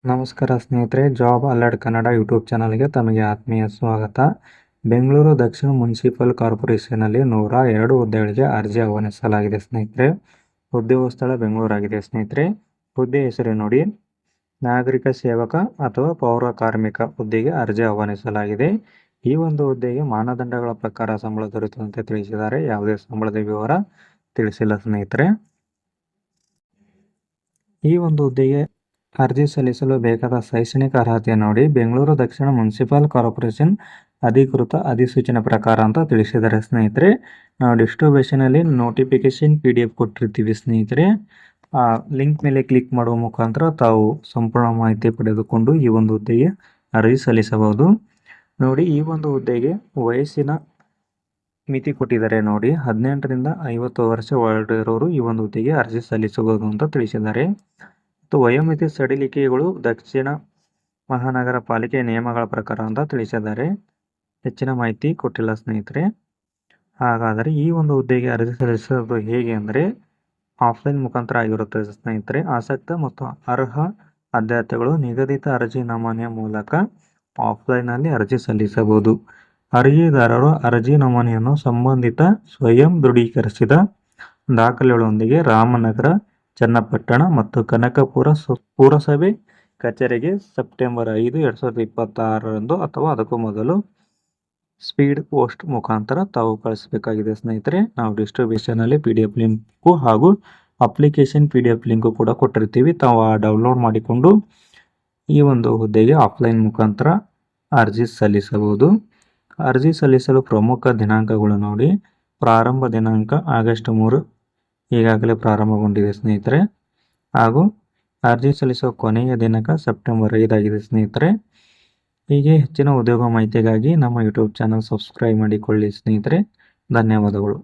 ನಮಸ್ಕಾರ ಸ್ನೇಹಿತರೆ, job alert Kannada YouTube ಚಾನಲ್ಗೆ ತಮಗೆ ಆತ್ಮೀಯ ಸ್ವಾಗತ. ಬೆಂಗಳೂರು ದಕ್ಷಿಣ ಮುನ್ಸಿಪಲ್ ಕಾರ್ಪೊರೇಷನಲ್ಲಿ 102 ಹುದ್ದೆಗಳಿಗೆ ಅರ್ಜಿ ಆಹ್ವಾನಿಸಲಾಗಿದೆ ಸ್ನೇಹಿತರೆ. ಹುದ್ದೆಯ ಸ್ಥಳ ಬೆಂಗಳೂರಾಗಿದೆ ಸ್ನೇಹಿತರೆ. ಹುದ್ದೆ ಹೆಸರು ನೋಡಿ, ನಾಗರಿಕ ಸೇವಕ ಅಥವಾ ಪೌರ ಕಾರ್ಮಿಕ ಹುದ್ದೆಗೆ ಅರ್ಜಿ ಆಹ್ವಾನಿಸಲಾಗಿದೆ. ಈ ಒಂದು ಹುದ್ದೆಗೆ ಮಾನದಂಡಗಳ ಪ್ರಕಾರ ಸಂಬಳ ದೊರೆಯುತ್ತಂತೆ ತಿಳಿಸಿದ್ದಾರೆ. ಯಾವುದೇ ಸಂಬಳದ ವಿವರ ತಿಳಿಸಿಲ್ಲ ಸ್ನೇಹಿತರೆ. ಈ ಒಂದು ಹುದ್ದೆಗೆ ಅರ್ಜಿ ಸಲ್ಲಿಸಲು ಬೇಕಾದ ಶೈಕ್ಷಣಿಕ ಅರ್ಹತೆ ನೋಡಿ, ಬೆಂಗಳೂರು ದಕ್ಷಿಣ ಮುನ್ಸಿಪಲ್ ಕಾರ್ಪೊರೇಷನ್ ಅಧಿಕೃತ ಅಧಿಸೂಚನೆ ಪ್ರಕಾರ ಅಂತ ತಿಳಿಸಿದ್ದಾರೆ ಸ್ನೇಹಿತರೆ. ನಾವು ಡಿಸ್ಕ್ರಿಪ್ಷನಲ್ಲಿ ನೋಟಿಫಿಕೇಶನ್ PDF ಕೊಟ್ಟಿರ್ತೀವಿ ಸ್ನೇಹಿತರೆ. ಆ ಲಿಂಕ್ ಮೇಲೆ ಕ್ಲಿಕ್ ಮಾಡುವ ಮುಖಾಂತರ ತಾವು ಸಂಪೂರ್ಣ ಮಾಹಿತಿ ಪಡೆದುಕೊಂಡು ಈ ಒಂದು ಹುದ್ದೆಗೆ ಅರ್ಜಿ ಸಲ್ಲಿಸಬಹುದು. ನೋಡಿ, ಈ ಒಂದು ಹುದ್ದೆಗೆ ವಯಸ್ಸಿನ ಮಿತಿ ಕೊಟ್ಟಿದ್ದಾರೆ ನೋಡಿ, 18 ರಿಂದ 50 ವರ್ಷ ಒಳಗಿರೋರು ಈ ಒಂದು ಹುದ್ದೆಗೆ ಅರ್ಜಿ ಸಲ್ಲಿಸಬಹುದು ಅಂತ ತಿಳಿಸಿದ್ದಾರೆ. ಮತ್ತು ವಯೋಮಿತಿ ಸಡಿಲಿಕೆಗಳು ದಕ್ಷಿಣ ಮಹಾನಗರ ಪಾಲಿಕೆ ನಿಯಮಗಳ ಪ್ರಕಾರ ಅಂತ ತಿಳಿಸಿದ್ದಾರೆ. ಹೆಚ್ಚಿನ ಮಾಹಿತಿ ಕೊಟ್ಟಿಲ್ಲ ಸ್ನೇಹಿತರೆ. ಹಾಗಾದರೆ ಈ ಒಂದು ಹುದ್ದೆಗೆ ಅರ್ಜಿ ಸಲ್ಲಿಸೋದು ಹೇಗೆ ಅಂದರೆ ಆಫ್ಲೈನ್ ಮುಖಾಂತರ ಆಗಿರುತ್ತದೆ ಸ್ನೇಹಿತರೆ. ಆಸಕ್ತ ಮತ್ತು ಅರ್ಹ ಅಭ್ಯರ್ಥಿಗಳು ನಿಗದಿತ ಅರ್ಜಿ ನಮೂನೆಯ ಮೂಲಕ ಆಫ್ಲೈನ್ನಲ್ಲಿ ಅರ್ಜಿ ಸಲ್ಲಿಸಬಹುದು. ಅರ್ಜಿದಾರರು ಅರ್ಜಿ ನಮೂನೆಯನ್ನು ಸಂಬಂಧಿತ ಸ್ವಯಂ ದೃಢೀಕರಿಸಿದ ದಾಖಲೆಗಳೊಂದಿಗೆ ರಾಮನಗರ, ಚನ್ನಪಟ್ಟಣ ಮತ್ತು ಕನಕಪುರ ಪುರಸಭೆ ಕಚೇರಿಗೆ ಸೆಪ್ಟೆಂಬರ್ 5, 2026 ಅಥವಾ ಅದಕ್ಕೂ ಮೊದಲು ಸ್ಪೀಡ್ ಪೋಸ್ಟ್ ಮುಖಾಂತರ ತಾವು ಕಳಿಸಬೇಕಾಗಿದೆ ಸ್ನೇಹಿತರೆ. ನಾವು ಡಿಸ್ಕ್ರಿಪ್ಷನಲ್ಲಿ PDF ಲಿಂಕು ಹಾಗೂ ಅಪ್ಲಿಕೇಶನ್ PDF ಲಿಂಕು ಕೂಡ ಕೊಟ್ಟಿರ್ತೀವಿ. ತಾವು ಡೌನ್ಲೋಡ್ ಮಾಡಿಕೊಂಡು ಈ ಒಂದು ಹುದ್ದೆಗೆ ಆಫ್ಲೈನ್ ಮುಖಾಂತರ ಅರ್ಜಿ ಸಲ್ಲಿಸಬಹುದು. ಅರ್ಜಿ ಸಲ್ಲಿಸಲು ಪ್ರಮುಖ ದಿನಾಂಕಗಳು ನೋಡಿ, ಪ್ರಾರಂಭ ದಿನಾಂಕ ಆಗಸ್ಟ್ 3 ಈಗಾಗಲೇ ಪ್ರಾರಂಭಗೊಂಡಿದೆ ಸ್ನೇಹಿತರೆ. ಹಾಗೂ ಅರ್ಜಿ ಸಲ್ಲಿಸುವ ಕೊನೆಯ ದಿನಾಂಕ ಸೆಪ್ಟೆಂಬರ್ 5 ಆಗಿದೆ ಸ್ನೇಹಿತರೆ. ಹೀಗೆ ಹೆಚ್ಚಿನ ಉದ್ಯೋಗ ಮಾಹಿತಿಗಾಗಿ ನಮ್ಮ ಯೂಟ್ಯೂಬ್ ಚಾನಲ್ ಸಬ್ಸ್ಕ್ರೈಬ್ ಮಾಡಿಕೊಳ್ಳಿ ಸ್ನೇಹಿತರೆ. ಧನ್ಯವಾದಗಳು.